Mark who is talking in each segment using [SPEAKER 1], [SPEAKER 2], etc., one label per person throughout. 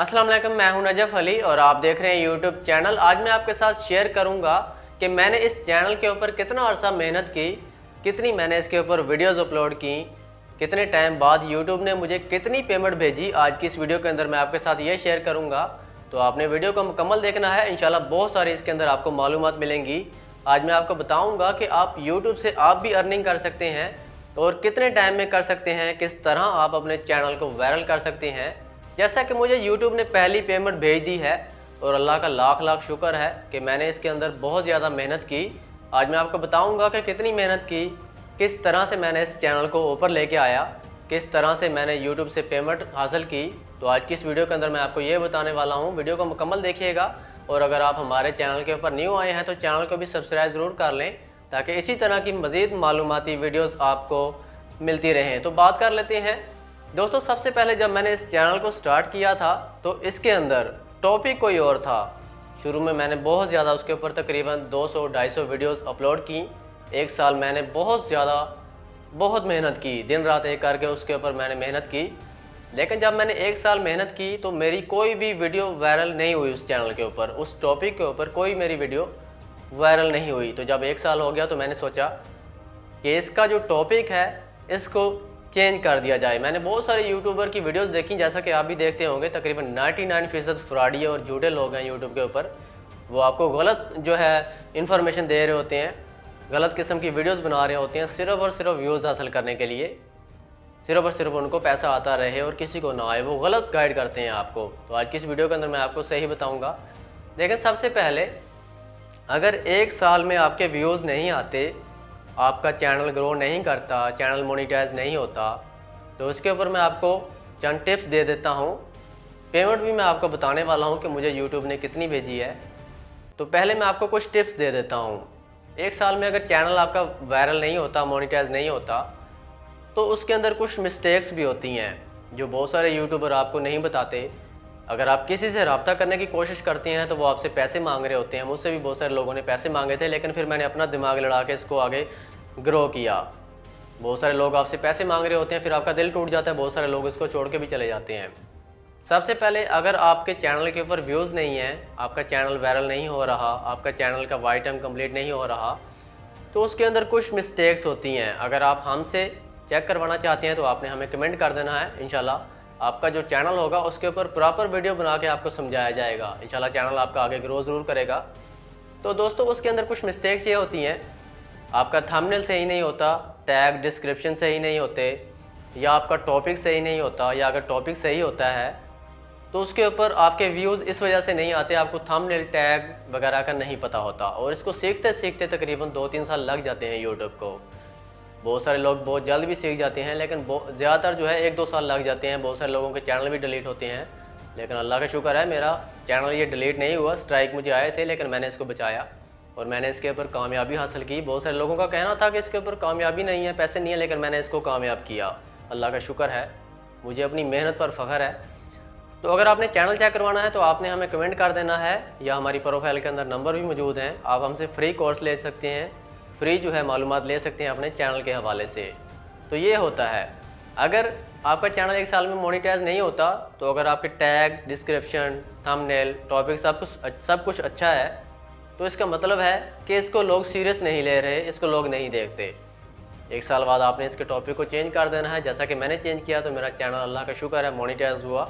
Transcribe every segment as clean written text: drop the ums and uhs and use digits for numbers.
[SPEAKER 1] अस्सलाम वालेकुम, मैं हूं नजफ अली और आप देख रहे हैं यूट्यूब चैनल। आज मैं आपके साथ शेयर करूंगा कि मैंने इस चैनल के ऊपर कितना अरसा मेहनत की, कितनी मैंने इसके ऊपर वीडियोस अपलोड की, कितने टाइम बाद यूट्यूब ने मुझे कितनी पेमेंट भेजी। आज की इस वीडियो के अंदर मैं आपके साथ ये शेयर करूँगा, तो आपने वीडियो को मुकम्मल देखना है। इंशाल्लाह बहुत सारी इसके अंदर आपको मालूमात मिलेंगी। आज मैं आपको बताऊँगा कि आप यूट्यूब से आप भी अर्निंग कर सकते हैं और कितने टाइम में कर सकते हैं, किस तरह आप अपने चैनल को वायरल कर सकते हैं। जैसा कि मुझे YouTube ने पहली पेमेंट भेज दी है और अल्लाह का लाख लाख शुक्र है कि मैंने इसके अंदर बहुत ज़्यादा मेहनत की। आज मैं आपको बताऊंगा कि कितनी मेहनत की, किस तरह से मैंने इस चैनल को ऊपर लेके आया, किस तरह से मैंने YouTube से पेमेंट हासिल की। तो आज की इस वीडियो के अंदर मैं आपको ये बताने वाला हूँ। वीडियो को मुकम्मल देखिएगा और अगर आप हमारे चैनल के ऊपर न्यू आए हैं तो चैनल को भी सब्सक्राइब ज़रूर कर लें ताकि इसी तरह की मज़ीद मालूमाती वीडियोज़ आपको मिलती रहें। तो बात कर लेते हैं दोस्तों। सबसे पहले जब मैंने इस चैनल को स्टार्ट किया था तो इसके अंदर टॉपिक कोई और था। शुरू में मैंने बहुत ज़्यादा उसके ऊपर तकरीबन 200-250 वीडियोस अपलोड की। एक साल मैंने बहुत मेहनत की, दिन रात एक करके उसके ऊपर मैंने मेहनत की। लेकिन जब मैंने एक साल मेहनत की तो मेरी कोई भी वीडियो वायरल नहीं हुई उस चैनल के ऊपर, उस टॉपिक के ऊपर कोई मेरी वीडियो वायरल नहीं हुई। तो जब एक साल हो गया तो मैंने सोचा कि इसका जो टॉपिक है इसको चेंज कर दिया जाए। मैंने बहुत सारे यूट्यूबर की वीडियोस देखी, जैसा कि आप भी देखते होंगे। तकरीबन 99% फ्रॉडी और झूठे लोग हैं यूट्यूब के ऊपर। वो आपको गलत जो है इन्फॉर्मेशन दे रहे होते हैं, गलत किस्म की वीडियोस बना रहे होते हैं सिर्फ और सिर्फ व्यूज़ हासिल करने के लिए, सिर्फ और सिर्फ उनको पैसा आता रहे और किसी को ना आए। वो गलत गाइड करते हैं आपको। तो आज की इस वीडियो के अंदर मैं आपको सही बताऊँगा। लेकिन सबसे पहले, अगर एक साल में आपके व्यूज़ नहीं आते, आपका चैनल ग्रो नहीं करता, चैनल मोनेटाइज नहीं होता, तो इसके ऊपर मैं आपको चंद टिप्स दे देता हूँ। पेमेंट भी मैं आपको बताने वाला हूँ कि मुझे यूट्यूब ने कितनी भेजी है। तो पहले मैं आपको कुछ टिप्स दे देता हूँ। एक साल में अगर चैनल आपका वायरल नहीं होता, मोनेटाइज नहीं होता, तो उसके अंदर कुछ मिस्टेक्स भी होती हैं जो बहुत सारे यूट्यूबर आपको नहीं बताते। अगर आप किसी से रब्ता करने की कोशिश करते हैं तो वो आपसे पैसे मांग रहे होते हैं। मुझसे भी बहुत सारे लोगों ने पैसे मांगे थे, लेकिन फिर मैंने अपना दिमाग लड़ा के इसको आगे ग्रो किया। बहुत सारे लोग आपसे पैसे मांग रहे होते हैं, फिर आपका दिल टूट जाता है, बहुत सारे लोग इसको छोड़ के भी चले जाते हैं। सबसे पहले, अगर आपके चैनल के ऊपर व्यूज़ नहीं हैं, आपका चैनल वायरल नहीं हो रहा, आपका चैनल का वाच टाइम कंप्लीट नहीं हो रहा, तो उसके अंदर कुछ मिस्टेक्स होती हैं। अगर आप हमसे चेक करवाना चाहते हैं तो आपने हमें कमेंट कर देना है। इंशाल्लाह आपका जो चैनल होगा उसके ऊपर प्रॉपर वीडियो बना के आपको समझाया जाएगा। इंशाल्लाह चैनल आपका आगे ग्रो ज़रूर करेगा। तो दोस्तों, उसके अंदर कुछ मिस्टेक्स ये होती हैं, आपका थंबनेल सही नहीं होता, टैग डिस्क्रिप्शन सही नहीं होते, या आपका टॉपिक सही नहीं होता, या अगर टॉपिक सही होता है तो उसके ऊपर आपके व्यूज़ इस वजह से नहीं आते, आपको थंबनेल टैग वगैरह का नहीं पता होता। और इसको सीखते सीखते तकरीबन 2-3 साल लग जाते हैं यूट्यूब को। बहुत सारे लोग बहुत जल्द भी सीख जाते हैं, लेकिन ज़्यादातर जो है 1-2 साल लग जाते हैं। बहुत सारे लोगों के चैनल भी डिलीट होते हैं, लेकिन अल्लाह का शुक्र है मेरा चैनल ये डिलीट नहीं हुआ। स्ट्राइक मुझे आए थे लेकिन मैंने इसको बचाया और मैंने इसके ऊपर कामयाबी हासिल की। बहुत सारे लोगों का कहना था कि इसके ऊपर कामयाबी नहीं है, पैसे नहीं है, लेकिन मैंने इसको कामयाब किया। अल्लाह का शुक्र है, मुझे अपनी मेहनत पर फ़ख्र है। तो अगर आपने चैनल चेक करवाना है तो आपने हमें कमेंट कर देना है, या हमारी प्रोफाइल के अंदर नंबर भी मौजूद हैं। आप हमसे फ्री कोर्स ले सकते हैं, फ्री जो है मालूमात ले सकते हैं अपने चैनल के हवाले से। तो ये होता है, अगर आपका चैनल एक साल में मोनेटाइज नहीं होता तो अगर आपके टैग, डिस्क्रिप्शन, थंबनेल, टॉपिक सब कुछ अच्छा है तो इसका मतलब है कि इसको लोग सीरियस नहीं ले रहे, इसको लोग नहीं देखते। एक साल बाद आपने इसके टॉपिक को चेंज कर देना है, जैसा कि मैंने चेंज किया। तो मेरा चैनल अल्लाह का शुक्र है मोनेटाइज हुआ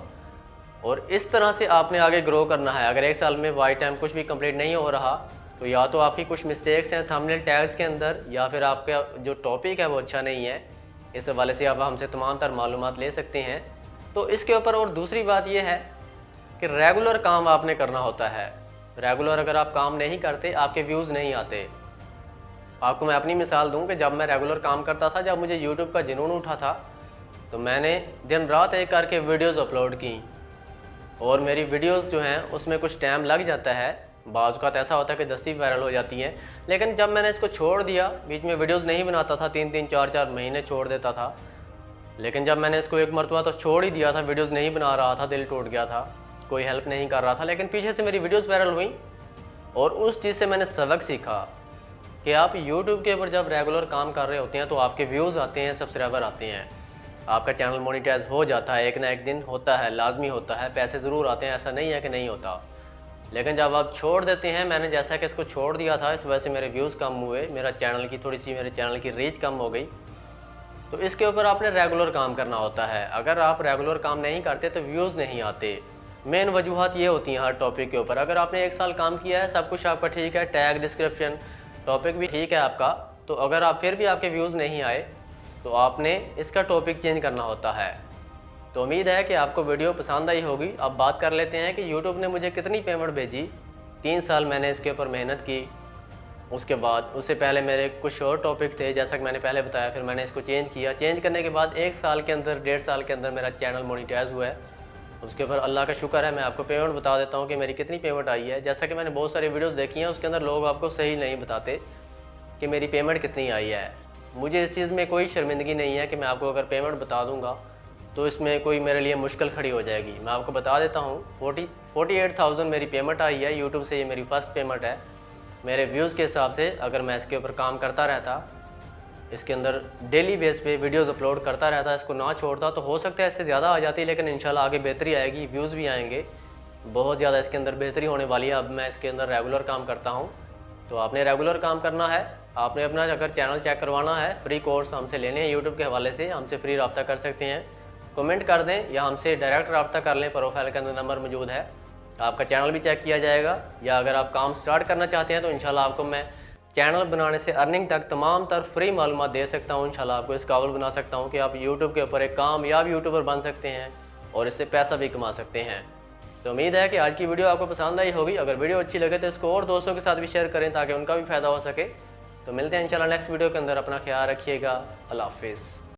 [SPEAKER 1] और इस तरह से आपने आगे ग्रो करना है। अगर एक साल में वाच टाइम कुछ भी कंप्लीट नहीं हो रहा तो या तो आपकी कुछ मिस्टेक्स हैं थंबनेल टैग्स के अंदर, या फिर आपका जो टॉपिक है वो अच्छा नहीं है। इस हवाले से आप हमसे तमाम तर मालूमात ले सकते हैं। तो इसके ऊपर और दूसरी बात यह है कि रेगुलर काम आपने करना होता है। रेगुलर अगर आप काम नहीं करते, आपके व्यूज़ नहीं आते। आपको मैं अपनी मिसाल दूं कि जब मैं रेगुलर काम करता था, जब मुझे यूट्यूब का जुनून उठा था, तो मैंने दिन रात एक करके वीडियोज़ अपलोड की और मेरी वीडियोज़ जो हैं उसमें कुछ टाइम लग जाता है। बाज़ औक़ात ऐसा होता है कि दस्ती वायरल हो जाती हैं। लेकिन जब मैंने इसको छोड़ दिया, बीच में वीडियोज़ नहीं बनाता था, 3-3 4-4 महीने छोड़ देता था। लेकिन जब मैंने इसको एक मरतबा तो छोड़ ही दिया था, वीडियोज़ नहीं बना रहा था, दिल टूट गया था, कोई हेल्प नहीं कर रहा था, लेकिन पीछे से मेरी वीडियोज़ वायरल हुई और उस चीज़ से मैंने सबक सीखा कि आप यूट्यूब के ऊपर जब रेगुलर काम कर रहे होते हैं तो आपके व्यूज़ आते हैं, सब्सक्राइबर आते हैं। आपका चैनल मोनेटाइज हो जाता है, एक ना एक दिन होता है, लाजमी होता है, पैसे ज़रूर आते हैं, ऐसा नहीं है कि नहीं होता। लेकिन जब आप छोड़ देते हैं, मैंने जैसा कि इसको छोड़ दिया था, इस वजह से मेरे व्यूज़ कम हुए, मेरे चैनल की रीच कम हो गई। तो इसके ऊपर आपने रेगुलर काम करना होता है। अगर आप रेगुलर काम नहीं करते तो व्यूज़ नहीं आते। मेन वजूहत ये होती हैं हर टॉपिक के ऊपर। अगर आपने 1 साल काम किया है, सब कुछ आपका ठीक है, टैग, डिस्क्रिप्शन, टॉपिक भी ठीक है आपका, तो अगर आप फिर भी आपके व्यूज़ नहीं आए तो आपने इसका टॉपिक चेंज करना होता है। तो उम्मीद है कि आपको वीडियो पसंद आई होगी। अब बात कर लेते हैं कि यूट्यूब ने मुझे कितनी पेमेंट भेजी। 3 साल मैंने इसके ऊपर मेहनत की। उसके बाद उससे पहले मेरे कुछ और टॉपिक थे, जैसा कि मैंने पहले बताया, फिर मैंने इसको चेंज किया। चेंज करने के बाद 1 साल के अंदर, 1.5 साल के अंदर मेरा चैनल मोनेटाइज हुआ है। उसके ऊपर अल्लाह का शुक्र है। मैं आपको पेमेंट बता देता हूँ कि मेरी कितनी पेमेंट आई है। जैसा कि मैंने बहुत सारी वीडियोस देखी हैं, उसके अंदर लोग आपको सही नहीं बताते कि मेरी पेमेंट कितनी आई है। मुझे इस चीज़ में कोई शर्मिंदगी नहीं है कि मैं आपको अगर पेमेंट बता दूँगा तो इसमें कोई मेरे लिए मुश्किल खड़ी हो जाएगी। मैं आपको बता देता हूँ, 48,000 मेरी पेमेंट आई है यूट्यूब से। ये मेरी फ़र्स्ट पेमेंट है। मेरे व्यूज़ के हिसाब से अगर मैं इसके ऊपर काम करता रहता, इसके अंदर डेली बेस पे वीडियोस अपलोड करता रहता, इसको ना छोड़ता, तो हो सकता है इससे ज़्यादा आ जाती, लेकिन इंशाल्लाह आगे बेहतरी आएगी, व्यूज़ भी आएंगे, बहुत ज़्यादा इसके अंदर बेहतरी होने वाली है। अब मैं इसके अंदर रेगुलर काम करता हूँ। तो आपने रेगुलर काम करना है। आपने अपना अगर चैनल चेक करवाना है, फ्री कोर्स हमसे लेने हैं यूट्यूब के हवाले से, हमसे फ्री रब्ता कर सकते हैं। कमेंट कर दें या हमसे डायरेक्ट रब्ता कर लें, प्रोफाइल के अंदर नंबर मौजूद है। आपका चैनल भी चेक किया जाएगा। या अगर आप काम स्टार्ट करना चाहते हैं तो इंशाल्लाह आपको मैं चैनल बनाने से अर्निंग तक तमाम तर फ्री मालूमात दे सकता हूँ। इंशाल्लाह आपको इस काबिल बना सकता हूँ कि आप यूट्यूब के ऊपर एक कामयाब यूट्यूबर बन सकते हैं और इससे पैसा भी कमा सकते हैं। तो उम्मीद है कि आज की वीडियो आपको पसंद आई होगी। अगर वीडियो अच्छी लगे तो इसको और दोस्तों के साथ भी शेयर करें ताकि उनका भी फ़ायदा हो सके। तो मिलते हैं इंशाल्लाह नेक्स्ट वीडियो के अंदर। अपना ख्याल रखिएगा। अल्लाह हाफिज़।